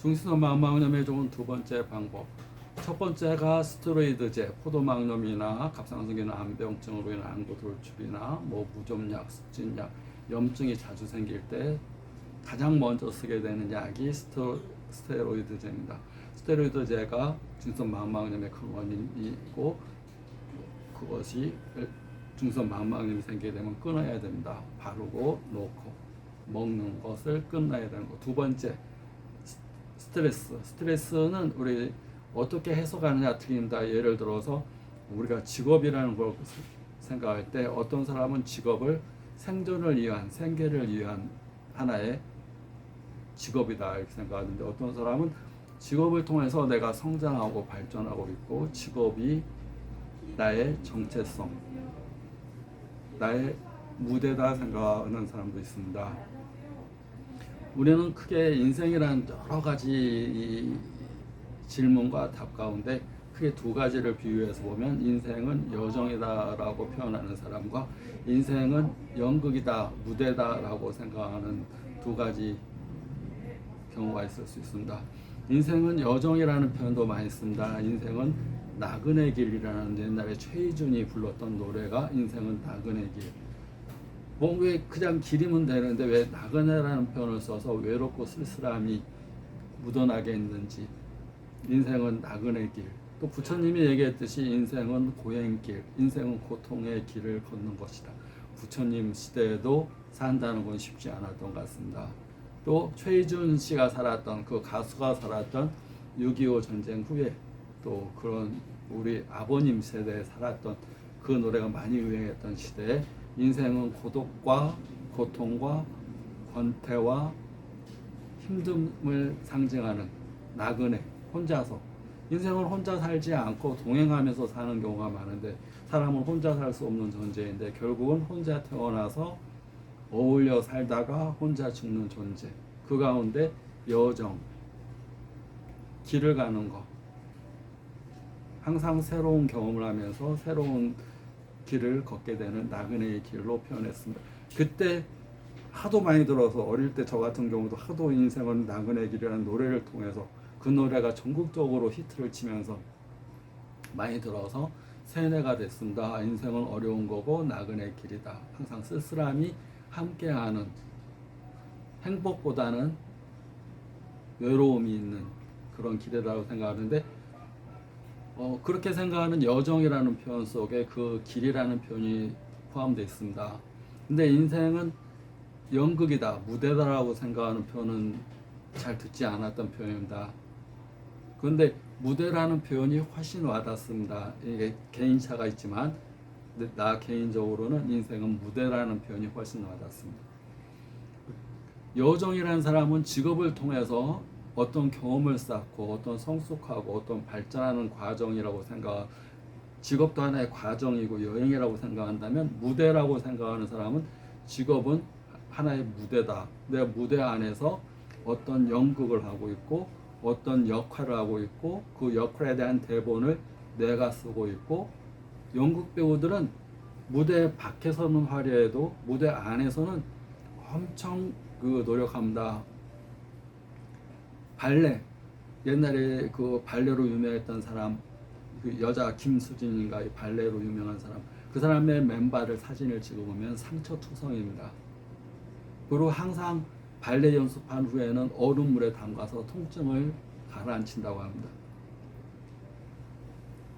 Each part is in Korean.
중수성 망막염에 좋은 두 번째 방법. 첫 번째가 스테로이드제, 포도막염이나 갑상선균 암병증으로 인한 안구 돌출이나 무좀약, 습진약, 염증이 자주 생길 때 가장 먼저 쓰게 되는 약이 스테로이드제입니다. 스테로이드제가 중수성 망막염의 큰 원인이고 그것이 중수성 망막염이 생기게 되면 끊어야 됩니다. 바르고 놓고 먹는 것을 끊어야 되는 것. 두 번째, 스트레스는 우리 어떻게 해석하느냐 틀린다. 예를 들어서 우리가 직업이라는 걸 생각할 때 어떤 사람은 직업을 생존을 위한, 생계를 위한 하나의 직업이다 이렇게 생각하는데, 어떤 사람은 직업을 통해서 내가 성장하고 발전하고 있고 직업이 나의 정체성, 나의 무대다 생각하는 사람도 있습니다. 우리는 크게 인생이라는 여러 가지 질문과 답 가운데 크게 두 가지를 비유해서 보면, 인생은 여정이다라고 표현하는 사람과 인생은 연극이다, 무대다라고 생각하는 두 가지 경우가 있을 수 있습니다. 인생은 여정이라는 표현도 많이 씁니다. 인생은 나그네 길이라는 옛날에 최희준이 불렀던 노래가 인생은 나그네 길. 왜 그냥 길이면 되는데 왜 나그네라는 표현을 써서 외롭고 쓸쓸함이 묻어나게 했는지. 인생은 나그네 길. 또 부처님이 얘기했듯이 인생은 고행길, 인생은 고통의 길을 걷는 것이다. 부처님 시대에도 산다는 건 쉽지 않았던 것 같습니다. 또 최희준 씨가 살았던, 그 가수가 살았던 6.25 전쟁 후에 또 그런 우리 아버님 세대에 살았던 그 노래가 많이 유행했던 시대에 인생은 고독과 고통과 권태와 힘듦을 상징하는 나그네, 혼자서, 인생을 혼자 살지 않고 동행하면서 사는 경우가 많은데, 사람은 혼자 살 수 없는 존재인데 결국은 혼자 태어나서 어울려 살다가 혼자 죽는 존재. 그 가운데 여정, 길을 가는 것, 항상 새로운 경험을 하면서 새로운 길을 걷게 되는 나그네의 길로 표현했습니다. 그때 하도 많이 들어서, 어릴 때 저 같은 경우도 하도 인생은 나그네 길이라는 노래를 통해서 그 노래가 전국적으로 히트를 치면서 많이 들어서 세뇌가 됐습니다. 인생은 어려운 거고 나그네 길이다. 항상 쓸쓸함이 함께하는, 행복보다는 외로움이 있는 그런 길이라고 생각하는데, 그렇게 생각하는 여정이라는 표현 속에 그 길이라는 표현이 포함되어 있습니다. 근데 인생은 연극이다, 무대다라고 생각하는 표현은 잘 듣지 않았던 표현입니다. 그런데 무대라는 표현이 훨씬 와닿습니다. 이게 개인차가 있지만 나 개인적으로는 인생은 무대라는 표현이 훨씬 와닿습니다. 여정이라는 사람은 직업을 통해서 어떤 경험을 쌓고 어떤 성숙하고 어떤 발전하는 과정이라고 생각, 직업도 하나의 과정이고 여행이라고 생각한다면, 무대라고 생각하는 사람은 직업은 하나의 무대다. 내 무대 안에서 어떤 연극을 하고 있고 어떤 역할을 하고 있고 그 역할에 대한 대본을 내가 쓰고 있고, 연극 배우들은 무대 밖에서는 화려해도 무대 안에서는 엄청 노력합니다. 발레, 옛날에 그 발레로 유명했던 사람, 그 여자 김수진인가, 발레로 유명한 사람, 그 사람의 맨발을 사진을 찍어보면 상처투성입니다. 그리고 항상 발레 연습한 후에는 얼음물에 담가서 통증을 가라앉힌다고 합니다.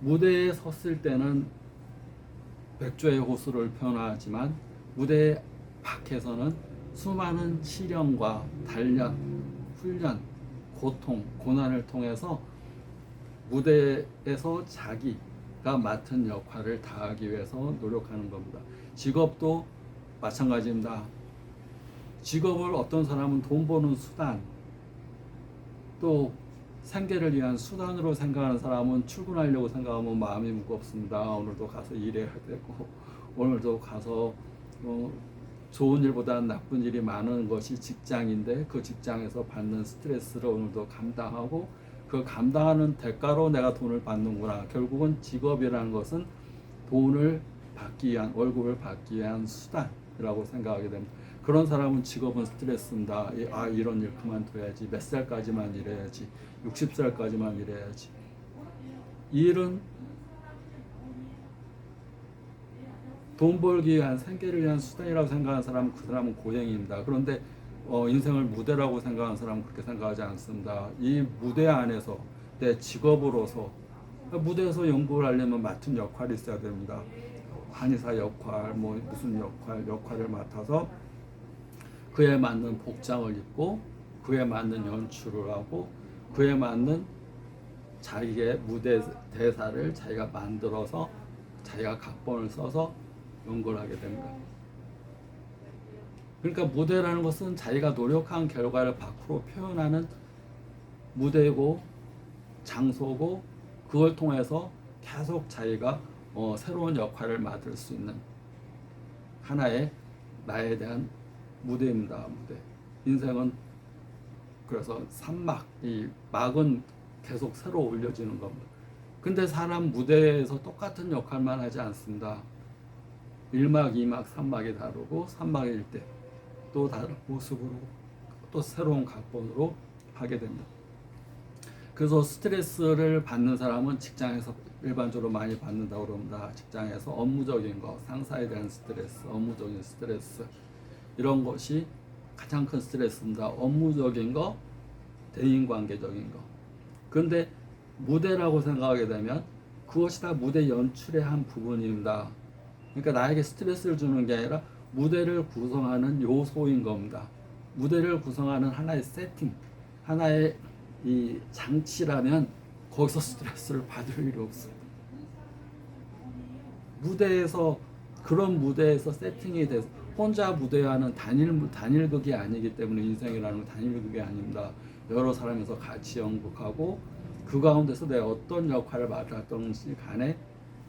무대에 섰을 때는 백조의 호수를 표현하지만 무대 밖에서는 수많은 시련과 단련, 훈련, 고통, 고난을 통해서 무대에서 자기가 맡은 역할을 다하기 위해서 노력하는 겁니다. 직업도 마찬가지입니다. 직업을 어떤 사람은 돈 버는 수단, 또 생계를 위한 수단으로 생각하는 사람은 출근하려고 생각하면 마음이 무겁습니다. 오늘도 가서 일해야 되고, 오늘도 가서 좋은 일보다는 나쁜 일이 많은 것이 직장인데 그 직장에서 받는 스트레스를 오늘도 감당하고, 그 감당하는 대가로 내가 돈을 받는구나. 결국은 직업이라는 것은 돈을 받기 위한, 월급을 받기 위한 수단이라고 생각하게 됩니다. 그런 사람은 직업은 스트레스입니다. 이런 일 그만둬야지. 몇 살까지만 일해야지. 60살까지만 일해야지. 이 일은 돈 벌기 위한 생계를 위한 수단이라고 생각하는 사람은 그 사람은 고행입니다. 그런데 인생을 무대라고 생각하는 사람은 그렇게 생각하지 않습니다. 이 무대 안에서 내 직업으로서 무대에서 연구를 하려면 맡은 역할이 있어야 됩니다. 한의사 역할, 뭐 무슨 역할을 맡아서 그에 맞는 복장을 입고 그에 맞는 연출을 하고 그에 맞는 자기의 무대 대사를 자기가 만들어서 자기가 각본을 써서 연구를 하게 됩니다. 그러니까 무대라는 것은 자기가 노력한 결과를 밖으로 표현하는 무대고 장소고 그걸 통해서 계속 자기가 새로운 역할을 맡을 수 있는 하나의 나에 대한 무대입니다. 무대. 인생은 그래서 산막, 이 막은 계속 새로 올려지는 겁니다. 근데 사람 무대에서 똑같은 역할만 하지 않습니다. 1막, 2막, 3막이 다르고 3막일 때 또 다른 모습으로 또 새로운 각본으로 하게 됩니다. 그래서 스트레스를 받는 사람은 직장에서 일반적으로 많이 받는다고 그럽니다. 직장에서 업무적인 거, 상사에 대한 스트레스, 업무적인 스트레스 이런 것이 가장 큰 스트레스입니다. 업무적인 거, 대인관계적인 거. 그런데 무대라고 생각하게 되면 그것이 다 무대 연출의 한 부분입니다. 그러니까 나에게 스트레스를 주는 게 아니라 무대를 구성하는 요소인 겁니다. 무대를 구성하는 하나의 세팅, 하나의 이 장치라면 거기서 스트레스를 받을 일이 없습니다. 무대에서 그런 무대에서 세팅이 돼서 혼자 무대하는 단일극이 아니기 때문에 인생이라는 건 단일극이 아닙니다. 여러 사람에서 같이 연극하고 그 가운데서 내가 어떤 역할을 맡았던지 간에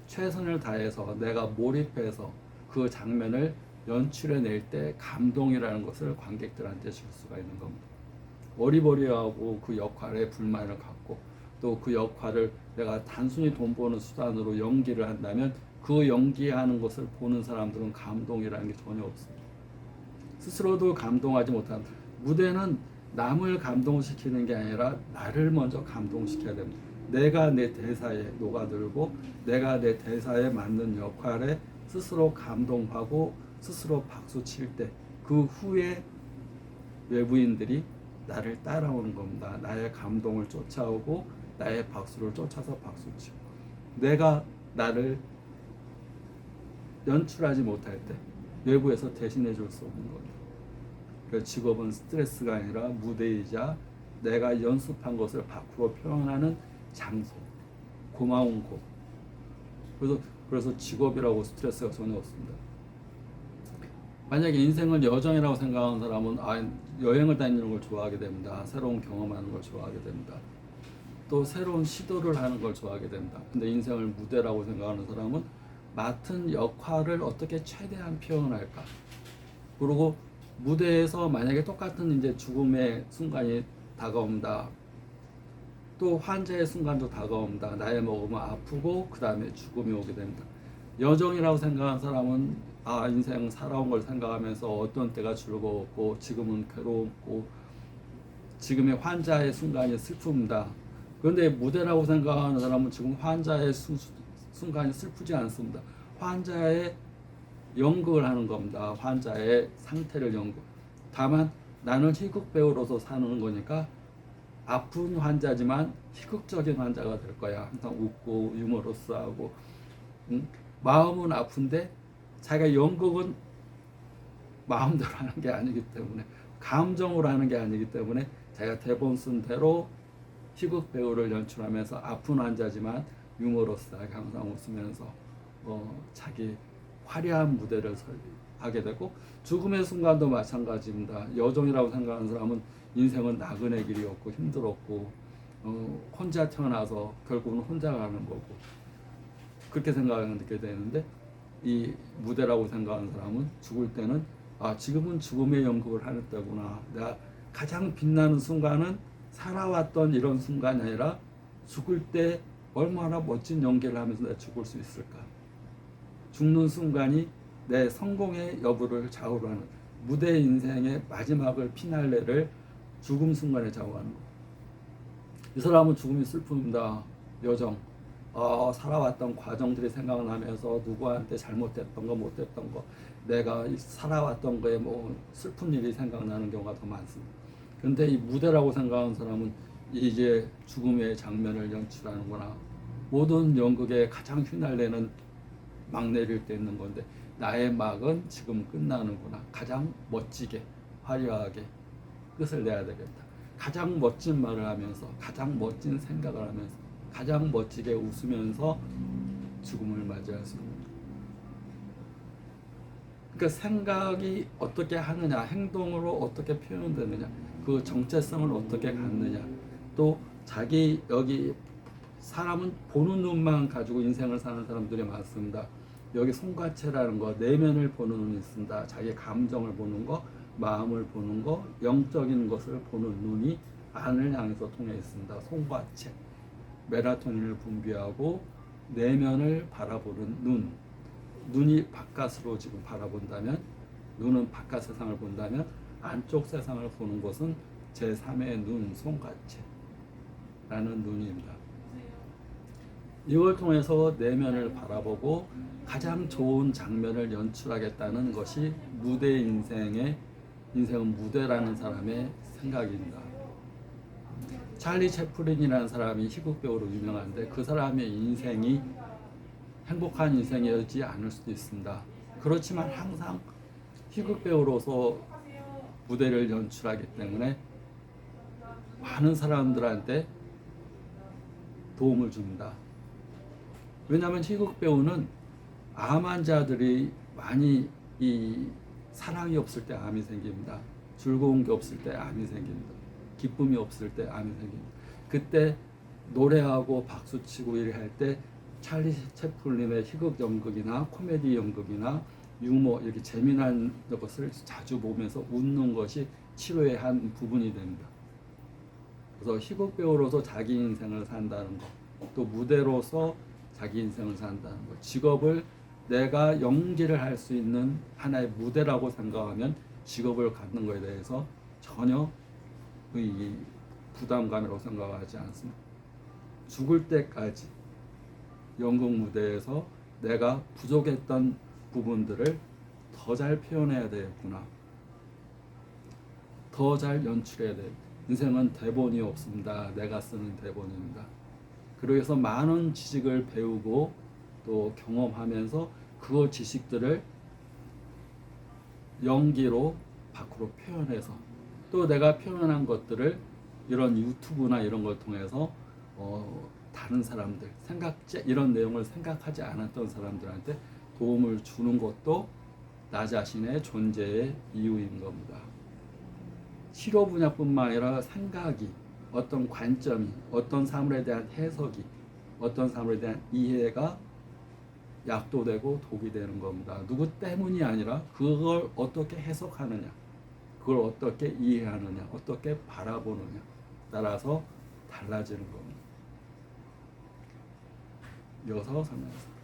최선을 다해서 내가 몰입해서 그 장면을 연출해낼 때 감동이라는 것을 관객들한테 줄 수가 있는 겁니다. 어리버리하고 그 역할에 불만을 갖고 또 그 역할을 내가 단순히 돈 버는 수단으로 연기를 한다면 그 연기하는 것을 보는 사람들은 감동이라는 게 전혀 없습니다. 스스로도 감동하지 못한 무대는 남을 감동시키는 게 아니라 나를 먼저 감동시켜야 됩니다. 내가 내 대사에 녹아들고 내가 내 대사에 맞는 역할에 스스로 감동하고 스스로 박수 칠 때 그 후에 외부인들이 나를 따라오는 겁니다. 나의 감동을 쫓아오고 나의 박수를 쫓아서 박수치고 내가 나를 연출하지 못할 때 외부에서 대신해 줄 수 없는 겁니다. 그 직업은 스트레스가 아니라 무대이자 내가 연습한 것을 밖으로 표현하는 장소, 고마운 곳. 그래서 직업이라고 스트레스가 전혀 없습니다. 만약에 인생을 여정이라고 생각하는 사람은 여행을 다니는 걸 좋아하게 됩니다. 새로운 경험하는 걸 좋아하게 됩니다. 또 새로운 시도를 하는 걸 좋아하게 됩니다. 근데 인생을 무대라고 생각하는 사람은 맡은 역할을 어떻게 최대한 표현할까. 그리고 무대에서 만약에 똑같은 이제 죽음의 순간이 다가온다. 또 환자의 순간도 다가온다. 나이 먹으면 아프고 그 다음에 죽음이 오게 됩니다. 여정이라고 생각하는 사람은 인생 살아온 걸 생각하면서 어떤 때가 즐거웠고 지금은 괴롭고 지금의 환자의 순간이 슬픕니다. 그런데 무대라고 생각하는 사람은 지금 환자의 순간이 슬프지 않습니다. 환자의 연극을 하는 겁니다. 환자의 상태를 연극. 다만 나는 희극 배우로서 사는 거니까 아픈 환자지만 희극적인 환자가 될 거야. 항상 웃고 유머러스하고 마음은 아픈데 자기가 연극은 마음대로 하는 게 아니기 때문에 감정으로 하는 게 아니기 때문에 자기가 대본 쓴 대로 희극 배우를 연출하면서 아픈 환자지만 유머러스하게 항상 웃으면서 자기 화려한 무대를 하게 되고 죽음의 순간도 마찬가지입니다. 여정이라고 생각하는 사람은 인생은 나그네 길이었고 힘들었고 혼자 태어나서 결국은 혼자 가는 거고 그렇게 생각하게 되는데 이 무대라고 생각하는 사람은 죽을 때는 지금은 죽음의 연극을 하는 때구나. 내가 가장 빛나는 순간은 살아왔던 이런 순간이 아니라 죽을 때 얼마나 멋진 연기를 하면서 내가 죽을 수 있을까. 죽는 순간이 내 성공의 여부를 좌우하는 무대 인생의 마지막을 피날레를 죽음 순간에 좌우하는 거. 이 사람은 죽음이 슬픕니다. 여정. 살아왔던 과정들이 생각나면서 누구한테 잘못했던 거, 못했던 거, 내가 살아왔던 거에 뭐 슬픈 일이 생각나는 경우가 더 많습니다. 근데 이 무대라고 생각하는 사람은 이제 죽음의 장면을 연출하는구나. 모든 연극의 가장 휘날레는 막 내릴 때 있는 건데 나의 막은 지금 끝나는구나. 가장 멋지게, 화려하게 끝을 내야 되겠다. 가장 멋진 말을 하면서, 가장 멋진 생각을 하면서, 가장 멋지게 웃으면서 죽음을 맞이할 수 있는 거예요. 그러니까 생각이 어떻게 하느냐, 행동으로 어떻게 표현되느냐, 그 정체성을 어떻게 갖느냐, 또 자기 여기 사람은 보는 눈만 가지고 인생을 사는 사람들이 많습니다. 여기 손과체라는 거, 내면을 보는 눈이 있습니다. 자기 감정을 보는 거, 마음을 보는 거, 영적인 것을 보는 눈이 안을 향해서 통해 있습니다. 손과체, 멜라토닌을 분비하고 내면을 바라보는 눈, 눈이 바깥으로 지금 바라본다면, 눈은 바깥 세상을 본다면 안쪽 세상을 보는 것은 제3의 눈, 손과체라는 눈입니다. 이걸 통해서 내면을 바라보고 가장 좋은 장면을 연출하겠다는 것이 무대 인생은 무대라는 사람의 생각입니다. 찰리 채플린이라는 사람이 희극 배우로 유명한데 그 사람의 인생이 행복한 인생이었지 않을 수도 있습니다. 그렇지만 항상 희극 배우로서 무대를 연출하기 때문에 많은 사람들한테 도움을 줍니다. 왜냐하면 희극 배우는 암 환자들이 많이 이 사랑이 없을 때 암이 생깁니다. 즐거운 게 없을 때 암이 생깁니다. 기쁨이 없을 때 암이 생깁니다. 그때 노래하고 박수치고 일할 때 찰리 채플린의 희극 연극이나 코미디 연극이나 유머 이렇게 재미난 것을 자주 보면서 웃는 것이 치료의 한 부분이 됩니다. 그래서 희극 배우로서 자기 인생을 산다는 것, 또 무대로서 자기 인생을 산다는 것, 직업을 내가 연기를 할 수 있는 하나의 무대라고 생각하면 직업을 갖는 것에 대해서 전혀 부담감이라고 생각하지 않습니다. 죽을 때까지 연극 무대에서 내가 부족했던 부분들을 더 잘 표현해야 되겠구나. 더 잘 연출해야 돼. 인생은 대본이 없습니다. 내가 쓰는 대본입니다. 그래서 많은 지식을 배우고 또 경험하면서 그 지식들을 연기로 밖으로 표현해서 또 내가 표현한 것들을 이런 유튜브나 이런 걸 통해서 다른 사람들 이런 내용을 생각하지 않았던 사람들한테 도움을 주는 것도 나 자신의 존재의 이유인 겁니다. 치료 분야뿐만 아니라 생각이, 어떤 관점이, 어떤 사물에 대한 해석이, 어떤 사물에 대한 이해가 약도 되고 독이 되는 겁니다. 누구 때문이 아니라 그걸 어떻게 해석하느냐, 그걸 어떻게 이해하느냐, 어떻게 바라보느냐 따라서 달라지는 겁니다. 이어서 설명하겠습니다.